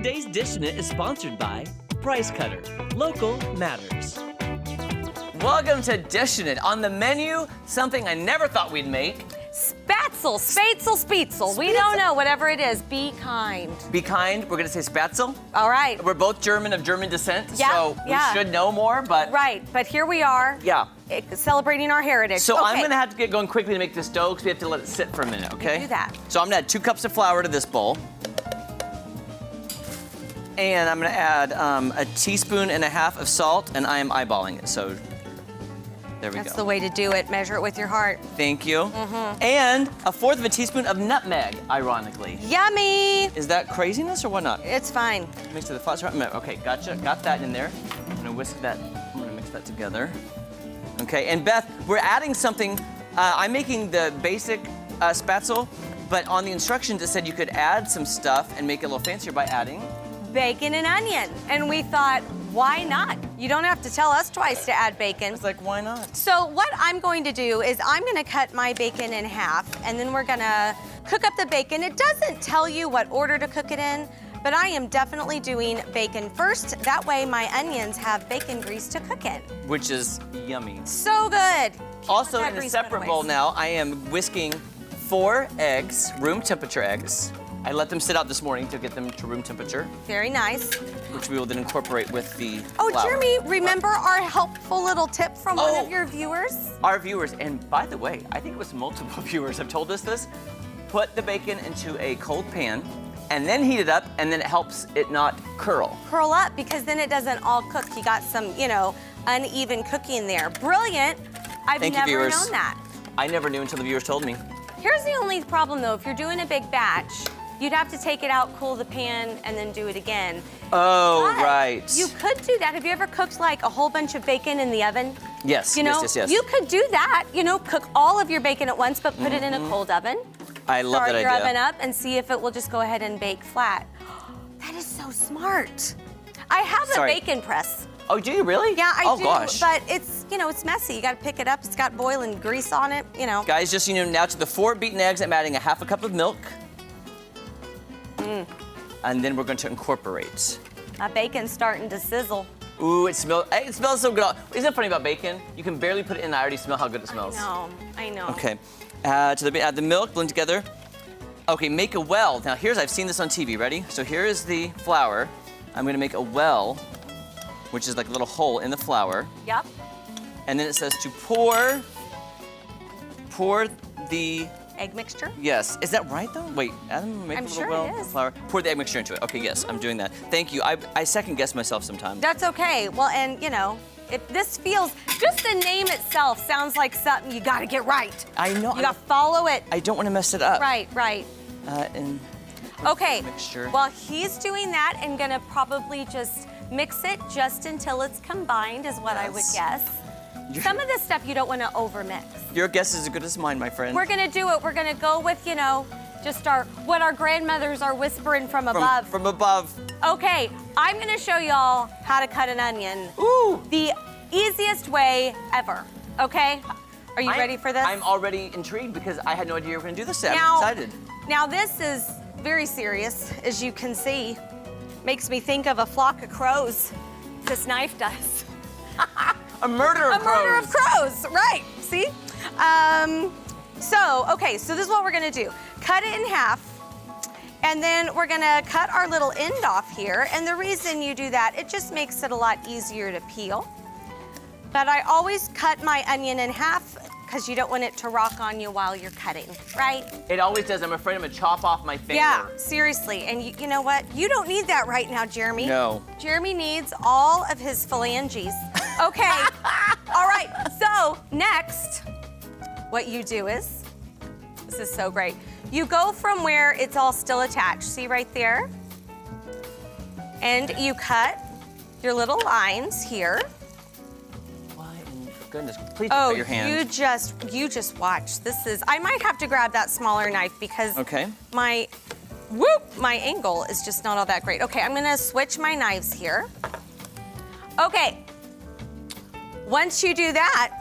Today's Dishin' It is sponsored by Price Cutter. Local matters. Welcome to Dishin' It. On the menu, something I never thought we'd make. Spaetzle, Spaetzle. We don't know, whatever it is, be kind. Be kind, we're gonna say Spaetzle. All right. We're both German, of German descent, Yeah, so we should know more, but... Right, but here we are. Yeah. Celebrating our heritage. So okay. I'm gonna have to get going quickly to make this dough because we have to let it sit for a minute, okay? You do that. So I'm gonna add 2 cups of flour to this bowl. And I'm gonna add 1.5 teaspoons of salt, and I am eyeballing it, so there we go. That's the way to do it. Measure it with your heart. Thank you. And 1/4 teaspoon of nutmeg, ironically. Yummy! Is that craziness or what not? It's fine. Mix to the flour. Okay, gotcha. Got that in there. I'm gonna whisk that. I'm gonna mix that together. Okay, and Beth, we're adding something. I'm making the basic Spaetzle, but on the instructions it said you could add some stuff and make it a little fancier by adding bacon and onion. And we thought, why not? You don't have to tell us twice to add bacon. It's like, why not? So what I'm going to do is I'm gonna cut my bacon in half, and then we're gonna cook up the bacon. It doesn't tell you what order to cook it in, but I am definitely doing bacon first. That way my onions have bacon grease to cook in. Which is yummy. So good. Also, in a separate bowl now, I am whisking 4 eggs, room temperature eggs. I let them sit out this morning to get them to room temperature. Very nice. Which we will then incorporate with the Oh, flour. Jeremy, remember our helpful little tip from one of your viewers? Our viewers, and by the way, I think it was multiple viewers have told us this. Put the bacon into a cold pan and then heat it up, and then it helps it not curl. Curl up, because then it doesn't all cook. You got some, uneven cooking there. Brilliant. I've never known that. I never knew until the viewers told me. Here's the only problem though, if you're doing a big batch, you'd have to take it out, cool the pan, and then do it again. Oh, But right. you could do that. Have you ever cooked like a whole bunch of bacon in the oven? Yes, yes. You could do that. Cook all of your bacon at once, but put it in a cold oven. I love that idea. Start your oven up and see if it will just go ahead and bake flat. That is so smart. I have a bacon press. Oh, do you really? Yeah, I do. Gosh. But it's, it's messy. You got to pick it up. It's got boiling grease on it, Guys, just now to the 4 beaten eggs, I'm adding 1/2 cup of milk. And then we're going to incorporate. My bacon's starting to sizzle. Ooh, it smells so good. Isn't it funny about bacon? You can barely put it in, and I already smell how good it smells. I know. Okay, add the milk, blend together. Okay, make a well. Now I've seen this on TV, ready? So here is the flour. I'm gonna make a well, which is like a little hole in the flour. Yep. And then it says to pour the egg mixture? Yes. Is that right, though? Wait, Adam, make a little well it is. flour. Pour the egg mixture into it. Okay, yes, I'm doing that. Thank you. I second-guess myself sometimes. That's okay. Well, and, if this feels, just the name itself sounds like something you got to get right. I know. You got to follow it. I don't want to mess it up. Right. Okay, mixture. Well, he's doing that and going to probably just mix it just until it's combined is what I would guess. Some of this stuff you don't want to overmix. Your guess is as good as mine, my friend. We're gonna do it. We're gonna go with, just what our grandmothers are whispering from above. From above. Okay, I'm gonna show y'all how to cut an onion. Ooh. The easiest way ever, okay? Are you ready for this? I'm already intrigued because I had no idea you were gonna do this today. I'm excited. Now this is very serious, as you can see. Makes me think of a flock of crows. This knife does. A murder of crows. A murder of crows, right, see? So this is what we're gonna do. Cut it in half, and then we're gonna cut our little end off here. And the reason you do that, it just makes it a lot easier to peel. But I always cut my onion in half because you don't want it to rock on you while you're cutting, right? It always does. I'm afraid I'm gonna chop off my finger. Yeah, seriously. And you know what? You don't need that right now, Jeremy. No. Jeremy needs all of his phalanges. Okay. All right. So next, what you do is, this is so great. You go from where it's all still attached. See right there? And you cut your little lines here. Why in goodness, please don't put your hand. you just watch. This is, I might have to grab that smaller knife because my angle is just not all that great. Okay, I'm gonna switch my knives here. Okay, once you do that,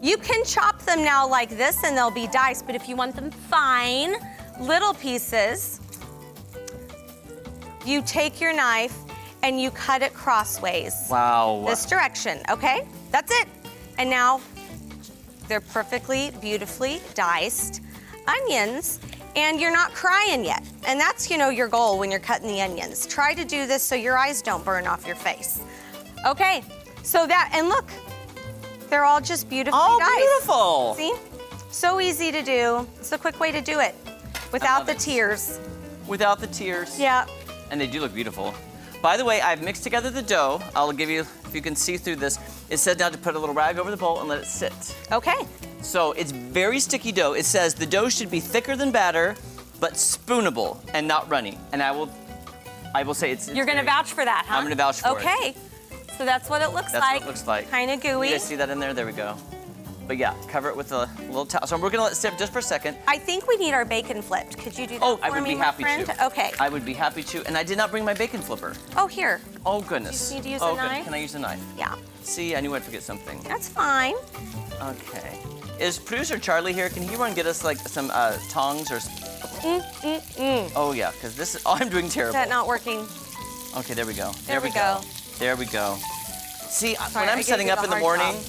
you can chop them now like this and they'll be diced, but if you want them fine, little pieces, you take your knife and you cut it crossways. Wow. This direction, okay? That's it. And now they're perfectly, beautifully diced onions, and you're not crying yet. And that's, your goal when you're cutting the onions. Try to do this so your eyes don't burn off your face. Okay, so and look, they're all just beautifully diced. Beautiful. See? So easy to do. It's a quick way to do it without the tears. Without the tears. Yeah. And they do look beautiful. By the way, I've mixed together the dough. I'll give you, if you can see through this, it says now to put a little rag over the bowl and let it sit. Okay. So it's very sticky dough. It says the dough should be thicker than batter, but spoonable and not runny. And I will say it's You're gonna vouch for that, huh? I'm gonna vouch for it. Okay. So that's what it looks like. That's what it looks like. Kind of gooey. You guys see that in there? There we go. But yeah, cover it with a little towel. So we're gonna let it sit just for a second. I think we need our bacon flipped. Could you do that for me, I would be happy my friend? to. Okay. I would be happy to. And I did not bring my bacon flipper. Oh, here. Oh, goodness. You just need to use a knife? Good. Can I use a knife? Yeah. See, I knew I'd forget something. That's fine. Okay. Is producer Charlie here? Can he run and get us like some tongs or? Oh yeah, because this is. Oh, I'm doing terrible. Is that not working? Okay, there we go. There we go. There we go. See, Sorry, when I'm setting up in the morning, job.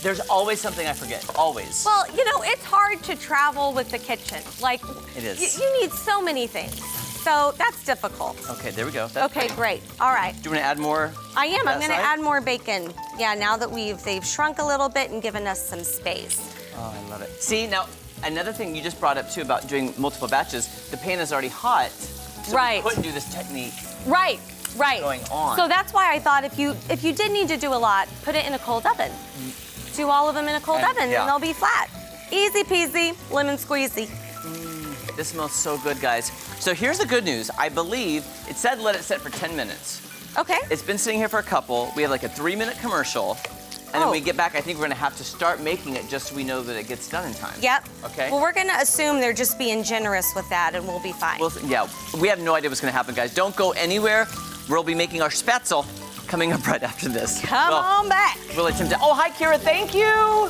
there's always something I forget. Always. Well, it's hard to travel with the kitchen. Like, it is. You need so many things. So that's difficult. Okay, there we go. That's okay, great. All right. Do you want to add more? I am. I'm going to side? add more bacon. Yeah, now that they've shrunk a little bit and given us some space. Oh, I love it. See, now, another thing you just brought up, too, about doing multiple batches, the pan is already hot, so right. we couldn't do this technique right going on. So that's why I thought if you did need to do a lot, put it in a cold oven. Do all of them in a cold oven, and they'll be flat. Easy peasy, lemon squeezy. This smells so good, guys. So here's the good news. I believe it said let it sit for 10 minutes. Okay. It's been sitting here for a couple. We have like a 3-minute commercial. And then we get back, I think we're gonna have to start making it just so we know that it gets done in time. Yep. Okay. Well, we're gonna assume they're just being generous with that and we'll be fine. Well, yeah, we have no idea what's gonna happen, guys. Don't go anywhere. We'll be making our Spaetzle coming up right after this. Come on back. We'll attempt to. Oh, hi, Kira, thank you.